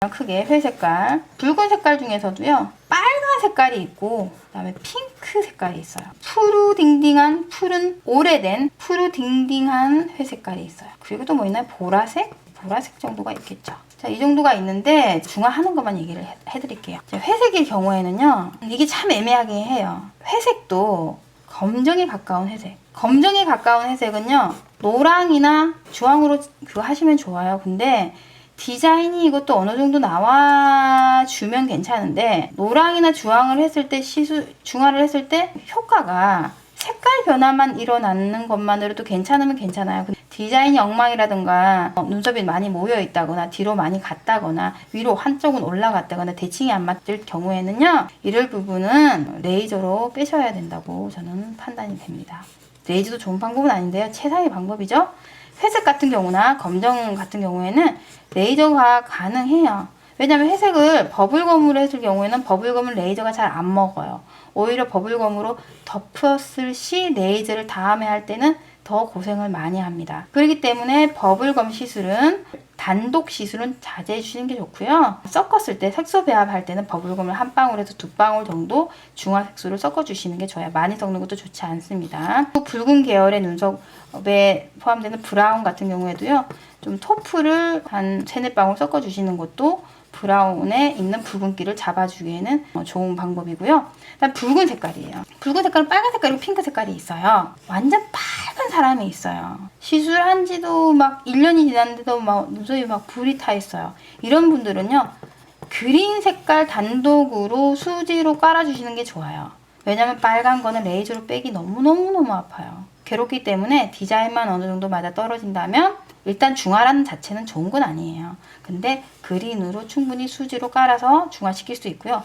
크게 회색깔, 붉은 색깔 중에서도요 빨간 색깔이 있고 그다음에 핑크 색깔이 있어요. 푸르딩딩한 푸른 오래된 푸르딩딩한 회색깔이 있어요. 그리고 또 뭐 있나요? 보라색? 보라색 정도가 있겠죠. 자, 이 정도가 있는데 중화하는 것만 얘기를 해드릴게요. 자, 회색일 경우에는요 이게 참 애매하게 해요. 회색도 검정에 가까운 회색. 검정에 가까운 회색은요 노랑이나 주황으로 그거 하시면 좋아요. 근데 디자인이 이것도 어느 정도 나와주면 괜찮은데 노랑이나 주황을 했을 때 중화를 했을 때 효과가 색깔 변화만 일어나는 것만으로도 괜찮으면 괜찮아요. 디자인이 엉망이라든가 눈썹이 많이 모여 있다거나 뒤로 많이 갔다거나 위로 한쪽은 올라갔다거나 대칭이 안 맞을 경우에는요 이럴 부분은 레이저로 빼셔야 된다고 저는 판단이 됩니다. 레이저도 좋은 방법은 아닌데요 최상의 방법이죠. 회색 같은 경우나 검정 같은 경우에는 레이저가 가능해요. 왜냐하면 회색을 버블검으로 했을 경우에는 버블검은 레이저가 잘 안 먹어요. 오히려 버블검으로 덮었을 시 레이저를 다음에 할 때는 더 고생을 많이 합니다. 그렇기 때문에 버블검 시술은 단독 시술은 자제해 주시는 게 좋고요. 섞었을 때 색소 배합할 때는 버블검을 한 방울에서 두 방울 정도 중화 색소를 섞어 주시는 게 좋아요. 많이 섞는 것도 좋지 않습니다. 붉은 계열의 눈썹에 포함되는 브라운 같은 경우에도요. 좀 토프를 한 3-4방울 섞어 주시는 것도 브라운에 있는 붉은기를 잡아주기에는 좋은 방법이고요. 그다음 붉은 색깔이에요. 붉은 색깔은 빨간 색깔이고 핑크 색깔이 있어요. 완전 빨간 사람이 있어요. 시술한 지도 막 1년이 지났는데도 막 눈썹이 막 불이 타 있어요. 이런 분들은요. 그린 색깔 단독으로 수지로 깔아주시는 게 좋아요. 왜냐면 빨간 거는 레이저로 빼기 너무너무 아파요. 괴롭기 때문에 디자인만 어느 정도 맞아 떨어진다면 일단 중화라는 자체는 좋은 건 아니에요. 근데 그린으로 충분히 수지로 깔아서 중화시킬 수 있고요.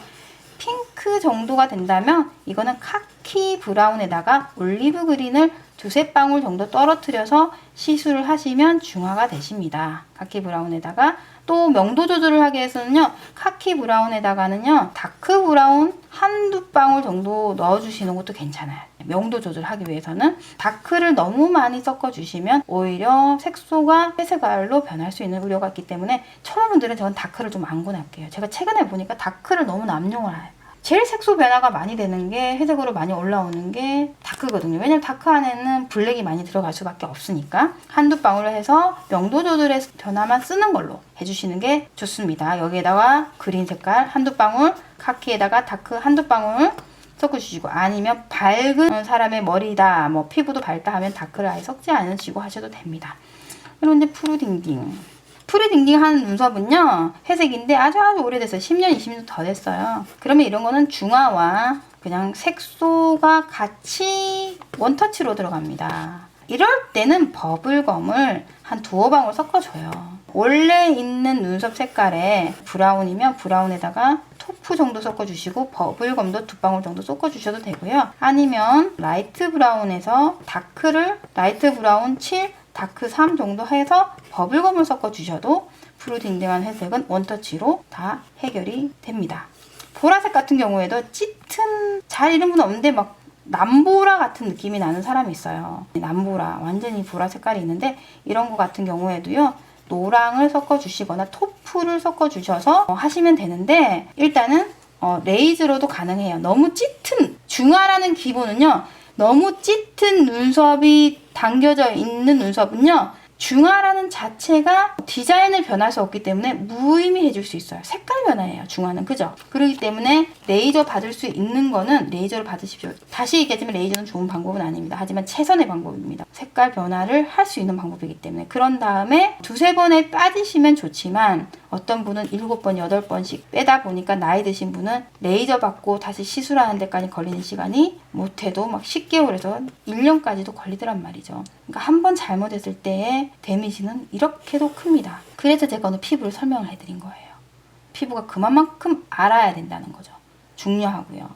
핑크 정도가 된다면 이거는 카키 브라운에다가 올리브 그린을 2-3방울 정도 떨어뜨려서 시술을 하시면 중화가 되십니다. 카키 브라운에다가 또 명도 조절을 하기 위해서는요. 카키 브라운에다가는요. 다크 브라운 1-2방울 정도 넣어주시는 것도 괜찮아요. 명도 조절하기 위해서는 다크를 너무 많이 섞어주시면 오히려 색소가 회색깔로 변할 수 있는 우려가 있기 때문에 초보분들은 저는 다크를 좀 안 권할게요. 제가 최근에 보니까 다크를 너무 남용을 해요. 제일 색소 변화가 많이 되는 게 회색으로 많이 올라오는 게 다크거든요. 왜냐면 다크 안에는 블랙이 많이 들어갈 수밖에 없으니까 1-2방울을 해서 명도 조절의 변화만 쓰는 걸로 해주시는 게 좋습니다. 여기에다가 그린 색깔 1-2방울, 카키에다가 다크 1-2방울 섞어주시고 아니면 밝은 사람의 머리다, 뭐 피부도 밝다 하면 다크를 아예 섞지 않으시고 하셔도 됩니다. 그리고 이제 푸르딩딩한 눈썹은요 회색인데 아주 오래됐어요. 10년, 20년 더 됐어요. 그러면 이런 거는 중화와 그냥 색소가 같이 원터치로 들어갑니다. 이럴 때는 버블검을 한 2-5방울 섞어줘요. 원래 있는 눈썹 색깔에 브라운이면 브라운에다가 토프 정도 섞어주시고 버블검도 2방울 정도 섞어주셔도 되고요. 아니면 라이트 브라운에서 다크를 라이트 브라운 7, 다크 3 정도 해서 버블검을 섞어주셔도 푸르딩딩한 회색은 원터치로 다 해결이 됩니다. 보라색 같은 경우에도 짙은 잘 이런 분 없는데 막 남보라 같은 느낌이 나는 사람이 있어요. 남보라 완전히 보라 색깔이 있는데 이런 거 같은 경우에도요. 노랑을 섞어주시거나 토프를 섞어주셔서 하시면 되는데 일단은 레이저로도 가능해요. 너무 짙은 중화라는 기본은요. 너무 짙은 눈썹이 당겨져 있는 눈썹은요. 중화라는 자체가 디자인을 변할 수 없기 때문에 무의미해질 수 있어요. 색깔 변화예요. 중화는. 그죠? 그렇기 때문에 레이저 받을 수 있는 거는 레이저를 받으십시오. 다시 얘기하지만 레이저는 좋은 방법은 아닙니다. 하지만 최선의 방법입니다. 색깔 변화를 할 수 있는 방법이기 때문에 그런 다음에 2-3번에 빠지시면 좋지만 어떤 분은 7번, 8번씩 빼다 보니까 나이 드신 분은 레이저 받고 다시 시술하는 데까지 걸리는 시간이 못해도 막 10개월에서 1년까지도 걸리더란 말이죠. 그러니까 한 번 잘못했을 때의 데미지는 이렇게도 큽니다. 그래서 제가 오늘 피부를 설명을 해드린 거예요. 피부가 그만큼 알아야 된다는 거죠. 중요하고요.